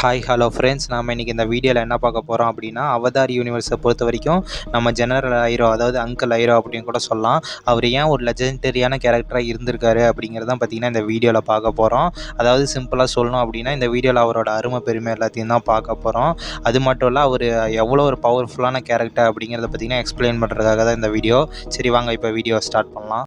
Hi hello friends, நாம் இன்றைக்கி இந்த வீடியோவில் என்ன பார்க்க போகிறோம் அப்படின்னா, அவதார் யூனிவர்ஸை பொறுத்த வரைக்கும் நம்ம ஜெனரல் ஐரோ, அதாவது அங்கிள் ஐரோ அப்படின்னு கூட சொல்லலாம். அவர் ஏன் ஒரு லெஜெண்டரியான கேரக்டராக இருந்திருக்காரு அப்படிங்கிறதான் பார்த்திங்கன்னா இந்த வீடியோவில் பார்க்க போகிறோம். அதாவது சிம்பிளாக சொல்லணும் அப்படின்னா, இந்த வீடியோவில் அவரோட அருமை பெருமை எல்லாத்தையும் தான் பார்க்க போகிறோம். அது மட்டும் இல்லை, அவர் எவ்வளோ ஒரு பவர்ஃபுல்லான கேரக்டர் அப்படிங்கிறத பார்த்திங்கன்னா எக்ஸ்பிளைன் பண்ணுறதுக்காக தான் இந்த வீடியோ. சரி வாங்க இப்போ வீடியோ ஸ்டார்ட் பண்ணலாம்.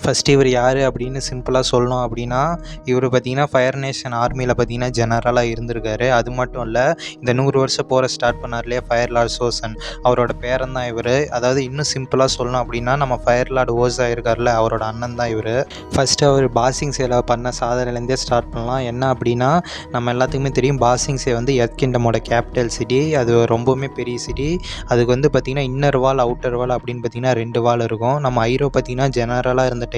ஃபஸ்ட்டு இவர் யார் அப்படின்னு சிம்பிளாக சொல்லணும் அப்படின்னா, இவர் பார்த்திங்கன்னா ஃபயர் நேஷன் ஆர்மியில் பார்த்திங்கன்னா ஜெனரலாக இருந்திருக்காரு. அது மட்டும் இல்லை, இந்த 100 வருஷம் போகிற ஸ்டார்ட் பண்ணார் இல்லையா ஃபயர் லார்ட் சோசன், அவரோட பேரன் தான் இவர். அதாவது இன்னும் சிம்பிளாக சொல்லணும் அப்படின்னா, நம்ம ஃபயர் லார்ட் ஓஸா இருக்கார்ல, அவரோட அண்ணன் தான் இவர். ஃபஸ்ட்டு அவர் பாசிங் சேல பண்ண சாதனையிலேருந்தே ஸ்டார்ட் பண்ணலாம். என்ன அப்படின்னா, நம்ம எல்லாத்துக்குமே தெரியும் பாசிங் சே வந்து எர்த் கிங்டமோட கேபிட்டல் சிட்டி. அது ரொம்பவுமே பெரிய சிட்டி. அதுக்கு வந்து பார்த்திங்கன்னா இன்னர் வால் அவுட்டர் வால் அப்படின்னு பார்த்திங்கன்னா 2 வால் இருக்கும். நம்ம ஐரோ பார்த்திங்கன்னா ஜெனரலாக இருந்த டைமில்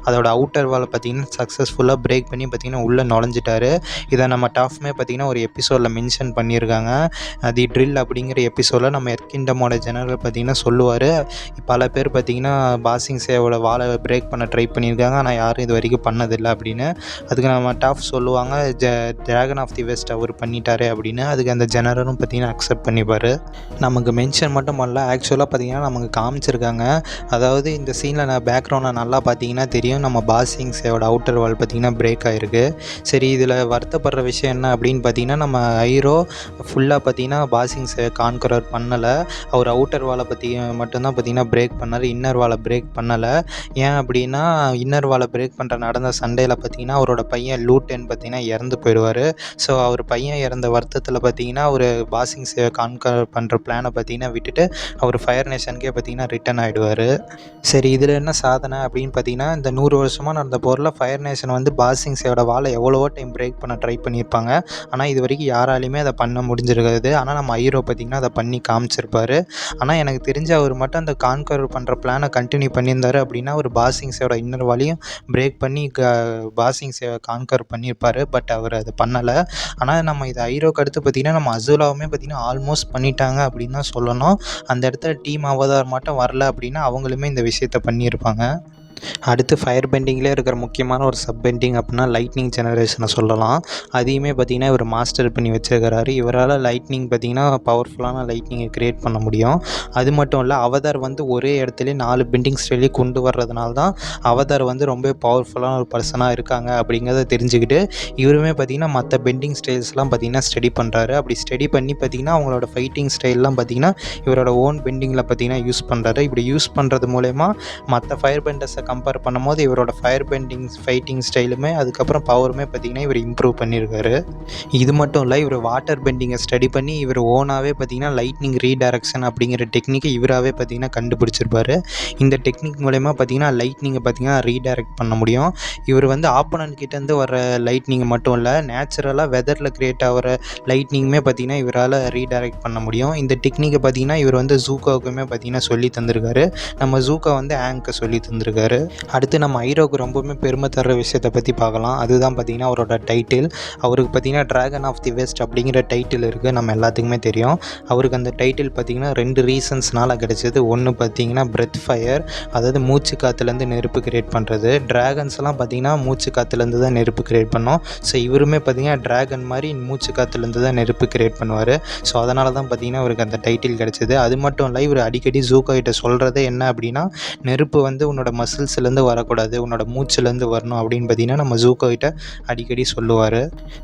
அதோட அவுட்டர் வாலை பார்த்திங்கன்னா சக்ஸஸ்ஃபுல்லாக பிரேக் பண்ணி பார்த்திங்கன்னா உள்ளே நுழைஞ்சிட்டாரு. இதை நம்ம டாஃப்மே பார்த்திங்கன்னா ஒரு எபிசோடில் மென்ஷன் பண்ணியிருக்காங்க. தி ட்ரில் அப்படிங்கிற எபிசோடில் நம்ம எர்த் கிங்டமோட ஜெனரல் பார்த்திங்கன்னா சொல்லுவார், பல பேர் பார்த்திங்கன்னா பாசிங் சேவோட வாலை பிரேக் பண்ண ட்ரை பண்ணியிருக்காங்க, ஆனால் யாரும் இது வரைக்கும் பண்ணதில்லை அப்படின்னு. அதுக்கு நம்ம டாஃப் சொல்லுவாங்க, டிராகன் ஆஃப் தி வெஸ்ட் அவர் பண்ணிட்டாரு அப்படின்னு. அதுக்கு அந்த ஜெனரலும் பார்த்திங்கன்னா அக்செப்ட் பண்ணிப்பார். நமக்கு மென்ஷன் மட்டும் பண்ணல, ஆக்சுவலாக பார்த்திங்கன்னா நமக்கு காமிச்சிருக்காங்க. அதாவது இந்த சீனில் நான் பேக்ரவுண்டை நல்லா பார்த்திங்கன்னா தெரியும், நம்ம பாசிங் சேவோட அவுட்டர் வால் பார்த்திங்கன்னா பிரேக் ஆகிருக்கு. சரி, இதில் வருத்தப்படுற விஷயம் என்ன அப்படின்னு பார்த்திங்கன்னா, நம்ம ஐரோ ஃபுல்லாக பார்த்திங்கன்னா பாசிங் சே கான்கரர் பண்ணலை. அவர் அவுட்டர் வாலை பற்றி மட்டும்தான் பார்த்திங்கன்னா பிரேக் பண்ணார், இன்னர் வாலை பிரேக் பண்ணலை. ஏன் அப்படின்னா, இன்னர் வாலை பிரேக் பண்ணுற நடந்த சண்டையில் பார்த்திங்கன்னா அவரோட பையன் லூட்டன் பார்த்திங்கன்னா இறந்து போயிடுவார். ஸோ அவர் பையன் இறந்த வருத்தத்தில் பார்த்திங்கன்னா அவர் பாசிங் சே கான்கரர் பண்ணுற பிளானை பார்த்திங்கன்னா விட்டுட்டு அவர் ஃபயர் நேஷனுக்கே பார்த்திங்கன்னா ரிட்டன் ஆகிடுவார். சரி, இதில் என்ன சாதனை அப்படின்னு பார்த்திங்கன்னா, இந்த 100 வருஷமாக நடந்த போரில் ஃபயர் நேஷன் வந்து பாசிங் சேவோட வாலை எவ்வளவோ டைம் பிரேக் பண்ண ட்ரை பண்ணியிருப்பாங்க. ஆனால் இது வரைக்கும் யாராலையுமே அதை பண்ண முடிஞ்சிருக்காது. ஆனால் நம்ம ஐரோ பார்த்திங்கன்னா அதை பண்ணி காமிச்சிருப்பார். ஆனால் எனக்கு தெரிஞ்ச அவர் மட்டும் அந்த கான்கர் பண்ணுற பிளானை கண்டினியூ பண்ணியிருந்தார் அப்படின்னா, ஒரு பாசிங் சேவோட இன்னர் வாலையும் பிரேக் பண்ணி பாசிங் சேவை கான்கர் பண்ணியிருப்பார். பட் அவர் அதை பண்ணலை. ஆனால் நம்ம இது ஐரோக்கு அடுத்து பார்த்திங்கன்னா நம்ம அசூலாவுமே பார்த்திங்கன்னா ஆல்மோஸ்ட் பண்ணிட்டாங்க அப்படின்னு தான் சொல்லணும். அந்த இடத்துல டீம் அவதார் மட்டும் வரல அப்படின்னா அவங்களுமே இந்த விஷயத்தை பண்ணியிருப்பாங்க. அடுத்து ஃபயர் பெண்டிங்லேயே இருக்கிற முக்கியமான ஒரு சப் பெண்டிங் அப்படின்னா லைட்னிங் ஜெனரேஷனை சொல்லலாம். அதையுமே பார்த்திங்கன்னா இவர் மாஸ்டர் பண்ணி வச்சுருக்கிறாரு. இவரால் லைட்னிங் பார்த்திங்கன்னா பவர்ஃபுல்லான லைட்னிங்கை க்ரியேட் பண்ண முடியும். அது மட்டும் இல்லை, அவதார் வந்து ஒரே இடத்துலேயே 4 பெண்டிங் ஸ்டைலையும் கொண்டு வர்றதுனால தான் அவதார் வந்து ரொம்ப பவர்ஃபுல்லான ஒரு பர்சனாக இருக்காங்க அப்படிங்கிறத தெரிஞ்சுக்கிட்டு இவருமே பார்த்திங்கன்னா மற்ற பெண்டிங் ஸ்டைல்ஸ்லாம் பார்த்திங்கன்னா ஸ்டடி பண்ணுறாரு. அப்படி ஸ்டடி பண்ணி பார்த்திங்கன்னா அவங்களோட ஃபைட்டிங் ஸ்டைல்லாம் பார்த்திங்கன்னா இவரோட ஓன் பெண்டிங்கில் பார்த்திங்கன்னா யூஸ் பண்ணுறாரு. இப்படி யூஸ் பண்ணுறது மூலயமா மற்ற ஃபயர் பெண்டர்ஸை கம்பேர் பண்ணும்போது இவரோட ஃபயர் பெண்டிங் ஃபைட்டிங் ஸ்டைலுமே அதுக்கப்புறம் பவருமே பார்த்திங்கன்னா இவர் இம்ப்ரூவ் பண்ணியிருக்காரு. இது மட்டும் இல்லை, இவர் வாட்டர் பெண்டிங்கை ஸ்டடி பண்ணி இவர் ஓனாகவே பார்த்திங்கன்னா லைட்னிங் ரீடைரக்ஷன் அப்படிங்கிற டெக்னிக்கை இவராகவே பார்த்திங்கன்னா கண்டுபிடிச்சிருப்பார். இந்த டெக்னிக் மூலயமா பார்த்திங்கன்னா லைட்னிங்கை பார்த்திங்கன்னா ரீடைரக்ட் பண்ண முடியும். இவர் வந்து ஆப்போனன்ட் கிட்டேருந்து வர லைட்னிங் மட்டும் இல்லை, நேச்சுரலாக வெதரில் க்ரியேட் ஆகிற லைட்னிங்குமே பார்த்திங்கன்னா இவரால் ரீடைரக்ட் பண்ண முடியும். இந்த டெக்னிக்கை பார்த்திங்கன்னா இவர் வந்து ஜூக்காவுக்குமே பார்த்திங்கன்னா சொல்லி தந்திருக்காரு. நம்ம ஜூக்கா வந்து ஆங்க்கு சொல்லி தந்திருக்காரு. அடுத்து நம்ம ஐரோக்கு ரொம்பவுமே பெருமை தர்ற விஷயத்தை பற்றி பார்க்கலாம். அதுதான் பார்த்திங்கன்னா அவரோட டைட்டில். அவருக்கு பார்த்திங்கன்னா டிராகன் ஆஃப் தி வெஸ்ட் அப்படிங்கிற டைட்டில் இருக்குது, நம்ம எல்லாத்துக்குமே தெரியும். அவருக்கு அந்த டைட்டில் பார்த்திங்கன்னா 2 ரீசன்ஸ்னால் கிடச்சிது. ஒன்று பார்த்திங்கன்னா பிரெத் ஃபயர், அதாவது மூச்சு காற்றுலேருந்து நெருப்பு கிரியேட் பண்ணுறது. ட்ராகன்ஸ்லாம் பார்த்திங்கன்னா மூச்சு காற்றுலேருந்து தான் நெருப்பு கிரியேட் பண்ணோம். ஸோ இவருமே பார்த்திங்கன்னா ட்ராகன் மாதிரி மூச்சு காற்றுலேருந்து தான் நெருப்பு கிரியேட் பண்ணுவார். ஸோ அதனால தான் பார்த்திங்கன்னா அவருக்கு அந்த டைட்டில் கிடச்சிது. அது மட்டும் இல்லை, இவர் அடிக்கடி ஜூக்கா கிட்ட சொல்கிறதே என்ன அப்படின்னா, நெருப்பு வந்து உன்னோட மசில்ஸ்லேருந்து வரக்கூடாது, உன்னோட மூச்சுலேருந்து வரணும் அப்படின்னு பார்த்திங்கன்னா நம்ம ஜூக்கோ கிட்ட அடிக்கடி சொல்லுவார்.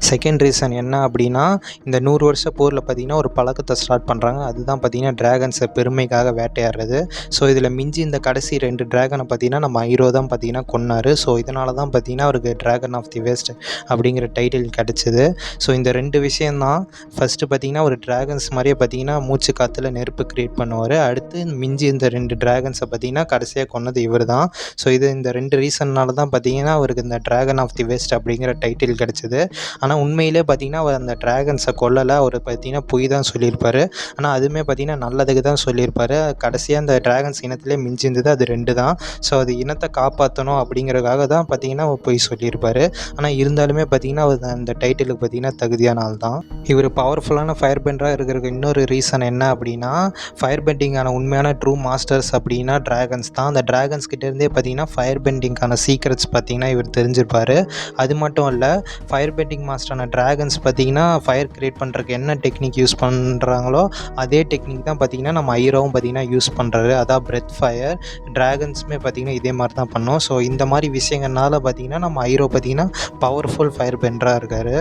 செகண்ட் ரீசன் என்ன அப்படின்னா, இந்த 100 வருஷ போரில் பார்த்திங்கன்னா ஒரு பழக்கத்தை ஸ்டார்ட் பண்ணுறாங்க. அதுதான் பார்த்திங்கன்னா ட்ராகன்ஸை பெருமைக்காக வேட்டையாடுறது. ஸோ இதில் மிஞ்சி இந்த கடைசி 2 ட்ராகனை பார்த்திங்கன்னா நம்ம ஐரோ தான் பார்த்திங்கன்னா கொன்னார். ஸோ இதனால தான் பார்த்திங்கன்னா அவருக்கு டிராகன் ஆஃப் தி வெஸ்ட் அப்படிங்கிற டைட்டில் கிடச்சிது. ஸோ இந்த 2 விஷயந்தான். ஃபஸ்ட்டு பார்த்திங்கன்னா ஒரு ட்ராகன்ஸ் மாதிரியே பார்த்திங்கன்னா மூச்சு காற்றுல நெருப்பு க்ரியேட் பண்ணுவார். அடுத்து மிஞ்சி இந்த 2 ட்ராகன்ஸை பார்த்திங்கன்னா கடைசியாக கொன்னது இவர் தான். ஸோ இந்த 2 ரீசன்னால தான் பார்த்தீங்கன்னா அவருக்கு இந்த டிராகன் ஆஃப் தி வெஸ்ட் அப்படிங்கிற டைட்டில் கிடச்சிது. ஆனால் உண்மையிலே பார்த்தீங்கன்னா அவர் அந்த டிராகன்ஸை கொல்லலை. அவர் பார்த்தீங்கன்னா பொய் தான் சொல்லியிருப்பார். ஆனால் அதுவுமே பார்த்தீங்கன்னா நல்லதுக்கு தான் சொல்லியிருப்பார். கடைசியாக அந்த டிராகன்ஸ் இனத்திலே மிஞ்சிருந்தது அது 2 தான். ஸோ அது இனத்தை காப்பாற்றணும் அப்படிங்கிறதுக்காக தான் பார்த்தீங்கன்னா அவர் பொய் சொல்லியிருப்பார். ஆனால் இருந்தாலுமே பார்த்தீங்கன்னா அவர் அந்த டைட்டிலுக்கு பார்த்தீங்கன்னா தகுதியான ஆள் தான். இவர் பவர்ஃபுல்லான ஃபயர் பெண்டராக இருக்கிறதுக்கு இன்னொரு ரீசன் என்ன அப்படின்னா, ஃபயர் பெண்டிங்கான உண்மையான ட்ரூ மாஸ்டர்ஸ் அப்படின்னா டிராகன்ஸ் தான். அந்த டிராகன்ஸ் கிட்டேருந்தே பார்த்தீங்கன்னா ஃபயர் பெண்டிங்கான சீக்ரெட்ஸ் பார்த்தீங்கன்னா இவர் தெரிஞ்சிருப்பார். அது மட்டும் இல்லை, ஃபயர் பெண்டிங் மாஸ்டரான டிராகன்ஸ் பார்த்தீங்கன்னா ஃபயர் கிரியேட் பண்ணுறதுக்கு என்ன டெக்னிக் யூஸ் பண்ணுறாங்களோ அதே டெக்னிக் தான் பார்த்தீங்கன்னா நம்ம ஐரோவும் பார்த்தீங்கன்னா யூஸ் பண்ணுறாரு. அதான் பிரெத் ஃபயர். டிராகன்ஸுமே பார்த்தீங்கன்னா இதே மாதிரி தான் பண்ணோம். ஸோ இந்த மாதிரி விஷயங்கள்னால பார்த்தீங்கன்னா நம்ம ஐரோ பார்த்தீங்கன்னா பவர்ஃபுல் ஃபயர் பெண்டராக இருக்கார்.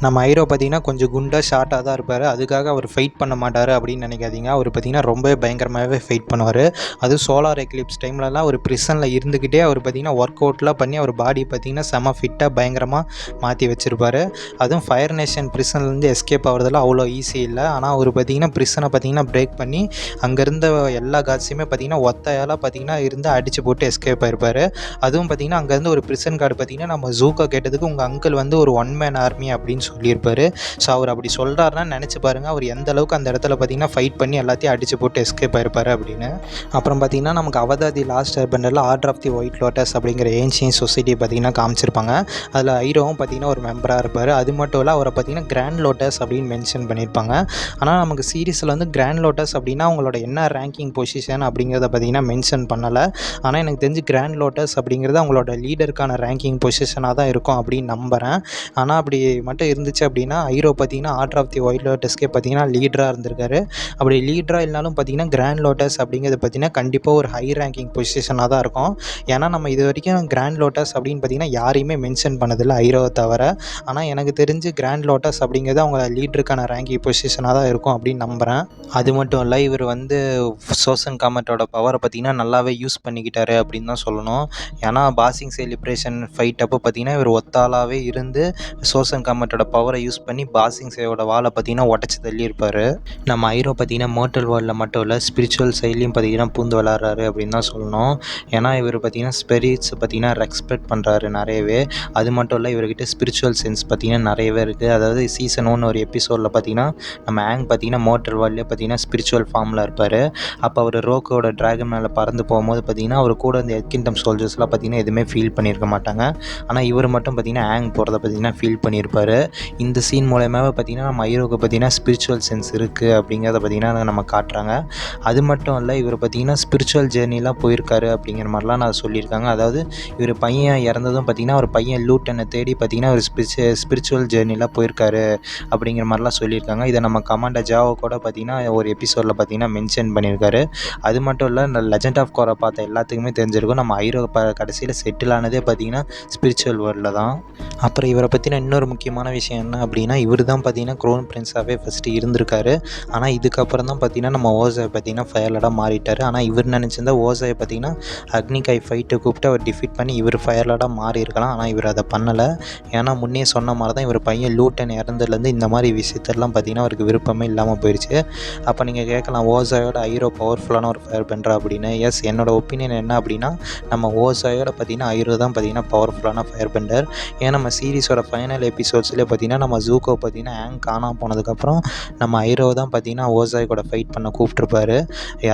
நம்ம ஐரோ பார்த்தீங்கன்னா கொஞ்சம் குண்டாக ஷார்ட்டாக தான் இருப்பார். அதுக்காக அவர் ஃபைட் பண்ண மாட்டார் அப்படின்னு நினைக்காதீங்க. அவர் பார்த்தீங்கன்னா ரொம்பவே பயங்கரமாகவே ஃபைட் பண்ணுவார். அதுவும் சோலார் எக்லிப்ஸ் டைம்லலாம் அவர் ப்ரிசனில் இருந்துக்கிட்டே அவர் பார்த்தீங்கன்னா ஒர்க் அவுட்லாம் பண்ணி அவர் பாடி பார்த்தீங்கன்னா செம ஃபிட்டாக பயங்கரமாக மாற்றி வச்சுருப்பார். அதுவும் ஃபயர் நேஷன் ப்ரிசன்லேருந்து எஸ்கேப் ஆகிறதுலாம் அவ்வளோ ஈஸி இல்லை. ஆனால் அவர் பார்த்தீங்கன்னா ப்ரிசனை பார்த்தீங்கன்னா பிரேக் பண்ணி அங்கேருந்த எல்லா காட்ஸையுமே பார்த்தீங்கன்னா ஒத்தையால் பார்த்தீங்கன்னா இருந்து அடித்து போட்டு எஸ்கேப் ஆகிருப்பார். அதுவும் பார்த்தீங்கன்னா அங்கேருந்து ஒரு ப்ரிசன் கார்டு பார்த்தீங்கன்னா நம்ம ஜூக்கோ கேட்டதுக்கு உங்கள் அங்கிள் வந்து ஒரு 1 மேன் ஆர்மி அப்படின்னு சொல்லியிருப்பார். ஸோ அவர் அப்படி சொல்கிறாருன்னா நினச்சி பாருங்கள் அவர் எந்த அளவுக்கு அந்த இடத்துல பார்த்தீங்கன்னா ஃபைட் பண்ணி எல்லாத்தையும் அடித்து போட்டு எஸ்கேப் ஆகிருப்பார் அப்படின்னு. அப்புறம் பார்த்தீங்கன்னா நமக்கு அவதார் தி லாஸ்ட் ஏர்பெண்டரில் order of the white lotus அப்படிங்கிற ஏன்ஷியன்ட் சொசைட்டி பார்த்தீங்கன்னா காமிச்சிருப்பாங்க. அதில் ஐரோவும் பார்த்தீங்கன்னா ஒரு மெம்பராக இருப்பார். அது மட்டும் இல்லை அவரை பார்த்தீங்கன்னா கிராண்ட் லோட்டஸ் அப்படின்னு மென்ஷன் பண்ணியிருப்பாங்க. ஆனால் நமக்கு சீரீஸில் வந்து கிராண்ட் லோட்டஸ் அப்படின்னா அவங்களோட என்ன ரேங்கிங் பொசிஷன் அப்படிங்கிறத பார்த்தீங்கன்னா மென்ஷன் பண்ணலை. ஆனால் எனக்கு தெரிஞ்சு கிராண்ட் லோட்டஸ் அப்படிங்கிறது அவங்களோட லீடருக்கான ரேங்கிங் பொசிஷனாக தான் இருக்கும் அப்படின்னு நம்புகிறேன். ஆனால் அப்படி மட்டும் இருந்துச்சு அப்படின்னா ஐரோ பார்த்தீங்கன்னா ஆர்டர் ஆஃப் தி ஒயிட் லோட்டஸ்க்கே பார்த்தீங்கன்னா லீடராக இருந்திருக்காரு. அப்படி லீடராக இல்லைனாலும் பார்த்தீங்கன்னா கிராண்ட் லோட்டஸ் அப்படிங்கிறது பார்த்தீங்கன்னா கண்டிப்பாக ஒரு ஹை ரேங்கிங் பொசிஷனாக தான் இருக்கும். ஏன்னா நம்ம இது வரைக்கும் கிராண்ட் லோட்டஸ் அப்படின்னு பார்த்தீங்கன்னா யாரையுமே மென்ஷன் பண்ணதில்லை ஐரோவை தவிர. ஆனால் எனக்கு தெரிஞ்சு கிராண்ட் லோட்டஸ் அப்படிங்கிறது அவங்க லீடருக்கான ரேங்கிங் பொசிஷனாக தான் இருக்கும் அப்படின்னு நம்புகிறேன். அது மட்டும் இல்லை இவர் வந்து சோசன் காமெட்டோட பவரை பார்த்தீங்கன்னா நல்லாவே யூஸ் பண்ணிக்கிட்டாரு அப்படின்னு தான் சொல்லணும். ஏன்னா பாசிங் செலிப்ரேஷன் ஃபைட் அப்போ பார்த்தீங்கன்னா இவர் ஒத்தாளாவே இருந்து சோசன் காமெட்டோட பவரை யூஸ் பண்ணி பாசிங் சேவோட வாழை பார்த்தீங்கன்னா உடச்சி தள்ளியிருப்பார். நம்ம ஐரோ பார்த்தீங்கன்னா மோர்டல் வேர்ல்டில் மட்டும் இல்லை ஸ்பிரிச்சுவல் சைட்லையும் பார்த்தீங்கன்னா பூந்து விளாட்றாரு அப்படின்னு தான் சொல்லணும். ஏன்னா இவர் பார்த்தீங்கன்னா ஸ்பிரிட்ஸ் பார்த்தீங்கன்னா ரெஸ்பெக்ட் பண்ணுறாரு நிறையவே. அது மட்டும் இல்லை இவர்கிட்ட ஸ்பிரிச்சுவல் சென்ஸ் பார்த்தீங்கன்னா நிறையவே இருக்குது. அதாவது சீசன் 1 ஒரு எபிசோடில் பார்த்தீங்கன்னா நம்ம ஆங் பார்த்தீங்கன்னா மோர்டல் வேர்ல்ட்லேயே பார்த்தீங்கன்னா ஸ்பிரிச்சுவல் ஃபார்மில் இருப்பார். அப்போ அவர் ரோக்கோட டிராகன் மேலே பறந்து போகும்போது பார்த்தீங்கன்னா அவர் கூட இந்த எட்கிங்டம் சோல்ஜர்ஸ்லாம் பார்த்தீங்கன்னா எதுவுமே ஃபீல் பண்ணியிருக்க மாட்டாங்க. ஆனால் இவர் மட்டும் பார்த்தீங்கன்னா ஆங் போகிறத பார்த்தீங்கன்னா ஃபீல் பண்ணியிருப்பார். இந்த சீன் மூலயமாவே பார்த்தீங்கன்னா நம்ம ஐரோவுக்கு பார்த்தீங்கன்னா ஸ்பிரிச்சுவல் சென்ஸ் இருக்குது அப்படிங்கிறத பார்த்தீங்கன்னா நம்ம காட்டுறாங்க. அது மட்டும் இல்லை இவர் பார்த்தீங்கன்னா ஸ்பிரிச்சுவல் ஜேர்னிலாம் போயிருக்காரு அப்படிங்கிற மாதிரிலாம் நான் சொல்லியிருக்காங்க. அதாவது இவர் பையன் இறந்ததும் பார்த்தீங்கன்னா ஒரு பையன் லூட்டனை தேடி பார்த்தீங்கன்னா ஒரு ஸ்பிரிச்சுவல் ஜேர்னிலாம் போயிருக்காரு அப்படிங்கிற மாதிரிலாம் சொல்லியிருக்காங்க. இதை நம்ம கமாண்டர் ஜாவோ கூட பார்த்தீங்கன்னா ஒரு எபிசோடில் பார்த்தீங்கன்னா மென்ஷன் பண்ணியிருக்காரு. அது மட்டும் இல்லை இந்த லெஜண்ட் ஆஃப் கோரா பார்த்த எல்லாத்துக்குமே தெரிஞ்சிருக்கும் நம்ம ஐரோ கடைசியில் செட்டில் ஆனதே பார்த்தீங்கன்னா ஸ்பிரிச்சுவல் வேர்ல்டில் தான். அப்புறம் இவரை பற்றின இன்னொரு முக்கியமான விஷயம் என்ன அப்படின்னா இவர் தான் பார்த்தீங்கன்னா க்ரௌன் பிரின்ஸாகவே ஃபஸ்ட்டு இருந்திருக்காரு. ஆனால் இதுக்கப்புறம் தான் பார்த்தீங்கன்னா நம்ம ஓசாயை பார்த்தீங்கன்னா ஃபயர்லடாக மாறிட்டார். ஆனால் இவர் நினச்சிருந்தா ஓசாயை பார்த்தீங்கன்னா அக்னிகாய் ஃபைட்டு கூப்பிட்டு அவர் டிஃபீட் பண்ணி இவர் ஃபயர்லடாக மாறி இருக்கலாம். ஆனால் இவர் அதை பண்ணலை. ஏன்னா முன்னே சொன்ன மாதிரி தான் இவர் பையன் லூட்டன் இறந்ததுலேருந்து இந்த மாதிரி விஷயத்தெல்லாம் பார்த்தீங்கன்னா அவருக்கு விருப்பமே இல்லாமல் போயிடுச்சு. அப்போ நீங்கள் கேட்கலாம் ஓசாயோட ஐரோ பவர்ஃபுல்லான ஒரு ஃபயர் பெண்டர் அப்படின்னு. எஸ், என்னோடய ஒப்பீனியன் என்ன அப்படின்னா நம்ம ஓசாயோட பார்த்தீங்கன்னா ஐரோ தான் பார்த்தீங்கன்னா பவர்ஃபுல்லான ஃபயர் பெண்டர். ஏன்னா நம்ம சீரிஸோட ஃபைனல் எபிசோட்ஸ்லேயே பார்த்தீங்கன்னா நம்ம ஜூக்கோ பார்த்தீங்கன்னா ஆங் காணாமல் போனதுக்கப்புறம் நம்ம ஐரோ தான் பார்த்தீங்கன்னா ஓசாய் கூட ஃபைட் பண்ண கூப்பிட்ருப்பாரு.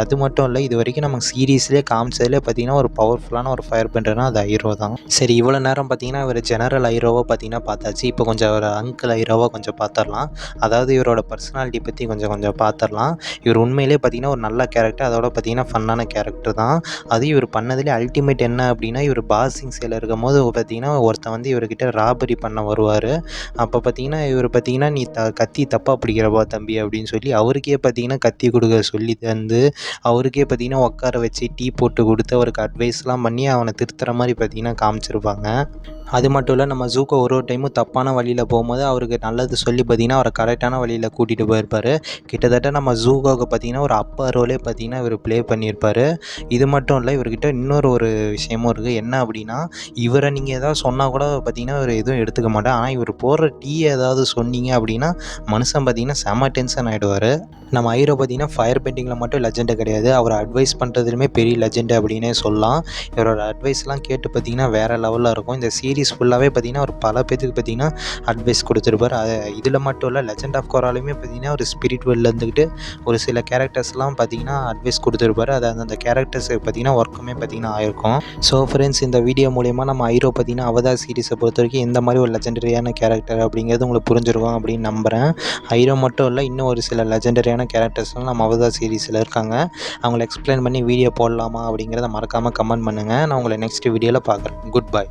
அது மட்டும் இல்லை இது வரைக்கும் நம்ம சீரீஸ்லேயே காமிச்சதுலேயே பார்த்தீங்கன்னா ஒரு பவர்ஃபுல்லான ஒரு ஃபயர் பெண்டர்னா அது ஐரோ தான். சரி, இவ்வளோ நேரம் பார்த்தீங்கன்னா இவர் ஜெனரல் ஐரோவை பார்த்தீங்கன்னா பார்த்தாச்சு. இப்போ கொஞ்சம் ஒரு அங்கிள் ஐரோவை கொஞ்சம் பார்த்துடலாம். அதாவது இவரோட பர்சனாலிட்டி பற்றி கொஞ்சம் பார்த்துடலாம். இவர் உண்மையிலே பார்த்தீங்கன்னா ஒரு நல்ல கேரக்டர், அதோட பார்த்தீங்கன்னா ஃபன்னான கேரக்டர் தான். அது இவர் பண்ணதுலேயே அல்டிமேட் என்ன அப்படின்னா இவர் பாசிங் சேல இருக்கும் போது பார்த்தீங்கன்னா ஒருத்தன் வந்து இவர்கிட்ட ராபரி பண்ண வருவார். அப்போ பார்த்தீங்கன்னா இவர் பார்த்தீங்கன்னா நீ கத்தி தப்பாக பிடிக்கிறப்பா தம்பி அப்படின்னு சொல்லி அவருக்கே பார்த்தீங்கன்னா கத்தி கொடுக்க சொல்லி தந்து அவருக்கே பார்த்தீங்கன்னா உட்கார வச்சு டீ போட்டு கொடுத்து அவருக்கு அட்வைஸ்லாம் பண்ணி அவனை திருத்துற மாதிரி பார்த்தீங்கன்னா காமிச்சிருப்பாங்க. அது மட்டும் இல்லை நம்ம ஜூக்கோ ஒரு டைமும் தப்பான வழியில் போகும்போது அவருக்கு நல்லது சொல்லி பார்த்தீங்கன்னா அவரை கரெக்டான வழியில் கூட்டிகிட்டு போயிருப்பார். கிட்டத்தட்ட நம்ம ஜூக்கோவுக்கு பார்த்தீங்கன்னா ஒரு அப்பா ரோலே பார்த்தீங்கன்னா இவர் ப்ளே பண்ணியிருப்பார். இது மட்டும் இல்லை இவர்கிட்ட இன்னொரு விஷயமும் இருக்குது. என்ன அப்படின்னா இவரை நீங்கள் எதாவது சொன்னால் கூட பார்த்தீங்கன்னா இவர் எதுவும் எடுத்துக்க மாட்டார். ஆனால் இவர் போடுற டீ ஏதாவது சொன்னீங்க அப்படின்னா மனுஷன் பார்த்தீங்கன்னா செம டென்ஷன் ஆகிடுவார். நம்ம ஐரோ பார்த்திங்கன்னா ஃபயர் பெயிண்டிங்கில் மட்டும் லெஜெண்டு கிடையாது, அவர் அட்வைஸ் பண்ணுறதுலையுமே பெரிய லெஜெண்டு அப்படின்னே சொல்லலாம். இவரோட அட்வைஸ்லாம் கேட்டு பார்த்திங்கன்னா வேறு லெவலில் இருக்கும். இந்த சீரிஸ் ஃபுல்லாகவே பார்த்திங்கன்னா ஒரு பல பேத்துக்கு பார்த்திங்கன்னா அட்வைஸ் கொடுத்துருப்பார். இதில் மட்டும் இல்லை, லெஜெண்ட் ஆஃப் கொராலையுமே பார்த்திங்கன்னா ஒரு ஸ்பிரிட் வேர்ல்டில் இருந்துக்கிட்டு ஒரு சில கேரக்டர்ஸ்லாம் பார்த்திங்கன்னா அட்வைஸ் கொடுத்துருப்பாரு. அது அந்த கேரக்டர்ஸ் பார்த்திங்கன்னா ஒர்க்குமே பார்த்திங்கன்னா ஆயிருக்கும். ஸோ ஃப்ரெண்ட்ஸ், இந்த வீடியோ மூலயமா நம்ம ஐரோ பார்த்திங்கன்னா அவதார் சீரிஸை பொறுத்த வரைக்கும் எந்த மாதிரி ஒரு லெஜெண்டரியான கேரக்டர் அப்படிங்கிறது உங்களுக்கு புரிஞ்சிருக்கும் அப்படின்னு நம்புகிறேன். ஐரோ மட்டும் இல்லை, இன்னும் ஒரு சில லெஜெண்டரியான கேரக்டர்ஸ்லாம் நம்ம அவதார் சீரிஸில் இருக்காங்க. அவங்கள எக்ஸ்பிளைன் பண்ணி வீடியோ போடலாமா அப்படிங்கிறத மறக்காமல் கமெண்ட் பண்ணுங்கள். நான் உங்களை நெக்ஸ்ட் வீடியோவில் பார்க்குறேன். Good bye.